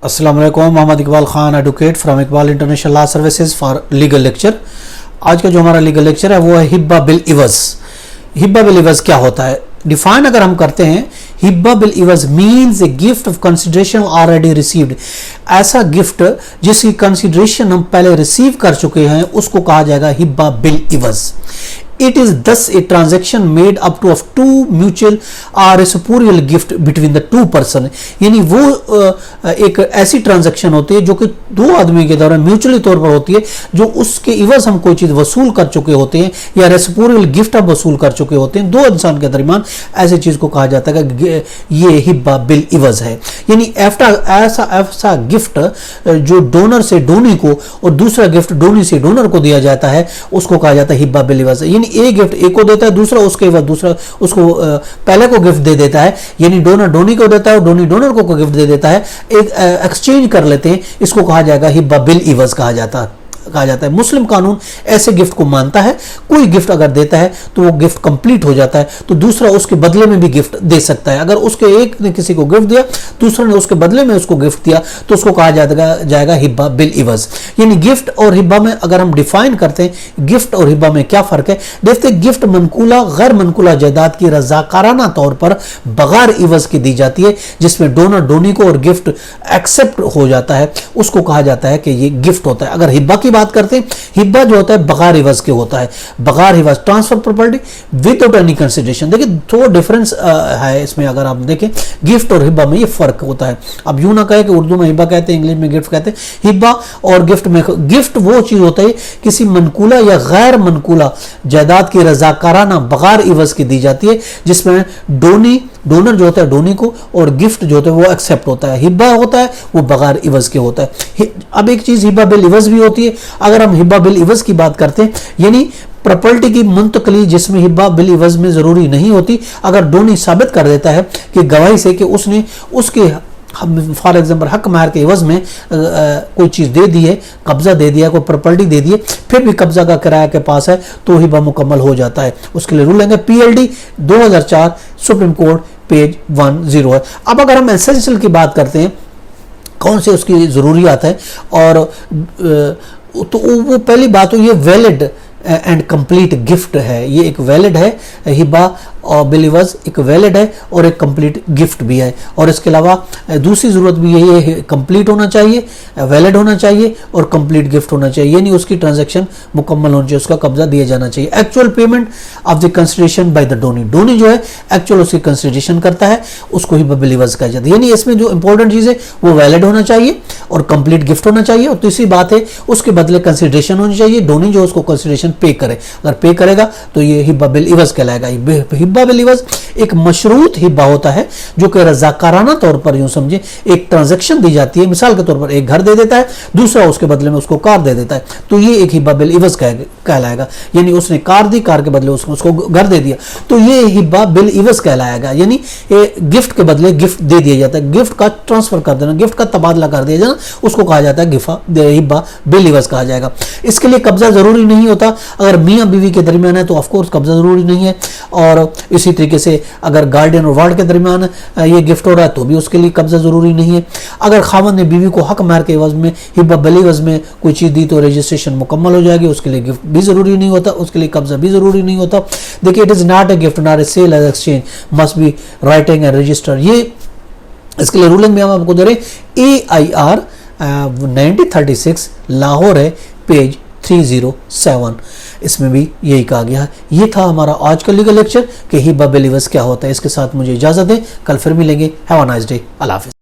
अस्सलाम वालेकुम। Mohammad Iqbal Khan, advocate from Iqbal international law services for legal lecture. आज का जो हमारा लीगल लेक्चर है वो है हिब्बा बिल इवज। हिब्बा बिल इवज क्या होता है? डिफाइन अगर हम करते हैं, हिब्बा बिल इवज means a gift of consideration already received. ऐसा गिफ्ट जिसकी कंसिडरेशन हम पहले रिसीव कर चुके हैं उसको कहा जाएगा हिब्बा बिल इवज। It is thus a transaction made up to of two mutual or reciprocal gift between the two person। यानी वो एक ऐसी ट्रांजैक्शन होती है जो कि दो आदमी के दौरान म्यूचुअली तौर पर होती है, जो उसके इवज हम कोई चीज वसूल कर चुके होते हैं या रेसिप्रोकल गिफ्ट हम वसूल कर चुके होते हैं दो इंसान के दरमियान। ऐसी चीज को कहा जाता है कि ये हिब्बा बिल इवज है। यानी ऐसा गिफ्ट जो डोनर से डोनी को और दूसरा गिफ्ट डोनी से डोनर को दिया जाता है उसको कहा जाता है हिब्बा बिल इवज। यानी एक गिफ्ट एक को देता है, दूसरा उसके बाद दूसरा उसको पहले को गिफ्ट दे देता है। यानी डोनर डोनी को देता है और डोनी डोनर को गिफ्ट दे देता है, एक एक्सचेंज कर लेते हैं। इसको कहा जाएगा हिब्बा बिल इवज कहा जाता है। मुस्लिम कानून ऐसे गिफ्ट को मानता है। कोई गिफ्ट अगर देता है तो वो गिफ्ट कंप्लीट हो जाता है तो दूसरा उसके बदले में भी गिफ्ट दे सकता है। अगर उसके एक ने किसी को गिफ्ट दिया, दूसरे ने उसके बदले में उसको गिफ्ट दिया तो उसको कहा जाएगा हिब्बा बिल इवज। यानी गिफ्ट और हिब्बा में अगर हम डिफाइन करते हैं गिफ्ट और हिब्बा में क्या फर्क है, देखते हैं। गिफ्ट मनकूला गैर मनकूला जायदाद की रजाकाराना तौर पर बगैर इवज की दी जाती है, जिसमें डोनर डोनी को और गिफ्ट एक्सेप्ट हो जाता है, उसको कहा जाता है कि ये गिफ्ट होता है। अगर हिब्बा की बात करते हैं, हिब्बा जो होता है बगैर इवज के होता है। बगैर इवज transfer property without any consideration. देखिए थोड़ा डिफरेंस है इसमें। अगर आप देखें गिफ्ट और हिब्बा में ये फर्क होता है। अब यूं ना कहे कि उर्दू में हिब्बा कहते हैं, इंग्लिश में गिफ्ट कहते हैं। हिब्बा और गिफ्ट में, गिफ्ट वो चीज होता है किसी मनकूला या गैर मनकूला जायदाद की रजाकाराना बगैर इवज की दी जाती है, जिसमें डोनर जो होता है डोनी को और गिफ्ट जो होता है वो एक्सेप्ट होता है। हिब्बा होता है वो बगैर इवज के होता है। अब एक चीज हिब्बा बिल इवज भी होती है। अगर हम हिब्बा बिल इवज की बात करते हैं, यानी प्रॉपर्टी की मुंतकली जिसमें हिब्बा बिल इवज में जरूरी नहीं होती। अगर डोनी साबित कर देता है कि गवाही से कि उसने उसके फॉर एग्जाम्पल हक महर के इवज में कोई चीज दे दी है, कब्जा दे दिया, कोई प्रॉपर्टी दे दी है, फिर भी कब्जा का किराया के पास है तो हिब्बा मुकम्मल हो जाता है। उसके लिए रूल लेंगे PLD 2004 सुप्रीम कोर्ट पेज 10 है। अब अगर हम एसेंशियल की बात करते हैं, कौन से उसकी जरूरियात है, और तो वो पहली बात तो ये वैलिड एंड कंप्लीट गिफ्ट है। ये एक वैलिड है, हिब्बा और बिल इवज एक वैलिड है और एक कंप्लीट गिफ्ट भी है। और इसके अलावा दूसरी जरूरत भी यही है, कंप्लीट होना चाहिए, वैलिड होना चाहिए और कंप्लीट गिफ्ट होना चाहिए। यानी उसकी ट्रांजैक्शन मुकम्मल होनी चाहिए, उसका कब्जा दिया जाना चाहिए। Actual payment of the consideration by the donee, donee जो है एक्चुअल उसकी कंसिडरेशन करता है, उसको हिब्बा बिल इवज कहा जाता है। यानी इसमें जो इंपॉर्टेंट चीज है वो वैलिड होना चाहिए और कंप्लीट गिफ्ट होना चाहिए। और तीसरी बात है उसके बदले कंसिडरेशन होनी चाहिए। डोनी जो उसको कंसिडरेशन पे करे, अगर पे करेगा तो ये हिब्बा बिल इवज कहलाएगा। हिब्बा बिल इवज एक मशरूत हिब्बा होता है जो कि रजाकाराना तौर पर यूं समझे एक ट्रांजैक्शन दी जाती है। मिसाल के तौर पर एक घर दे देता है, दूसरा उसके बदले में उसको कार दे देता है, तो ये एक हिब्बा बिल इवज कहलाएगा। यानी उसने कार दी, कार के बदले उसको घर दे दिया, तो ये हिब्बा बिल इवज कहलाएगा। यानी गिफ्ट के बदले गिफ्ट दे दिया जाता है, गिफ्ट का ट्रांसफर कर देना, गिफ्ट का तबादला कर दिया जाना, उसको कहा जाता है हिब्बा बिल इवज कहा जाएगा। इसके लिए कब्जा जरूरी नहीं होता। अगर मियाँ बीवी के दरमियान है तो ऑफकोर्स कब्जा जरूरी नहीं है। और इसी तरीके से अगर गार्डियन और वार्ड के दरमियान ये गिफ्ट हो रहा है तो भी उसके लिए कब्जा जरूरी नहीं है। अगर खावंद ने बीवी को हक महर के एवज में हिब्बा बिल इवज में कोई चीज दी तो रजिस्ट्रेशन मुकम्मल हो जाएगी, उसके लिए गिफ्ट भी जरूरी नहीं होता, उसके लिए कब्जा भी जरूरी नहीं होता। देखिए it is not a gift not a sale as exchange must be writing and register. ये इसके लिए रूलिंग में हम आपको दे रहे AIR 1936 लाहौर है पेज 307। इसमें भी यही कहा गया है। ये था हमारा आज का लीगल लेक्चर कि हिब्बा बिल इवज क्या होता है। इसके साथ मुझे इजाजत दें, कल फिर मिलेंगे। Have a nice day. अल्लाह हाफिज़।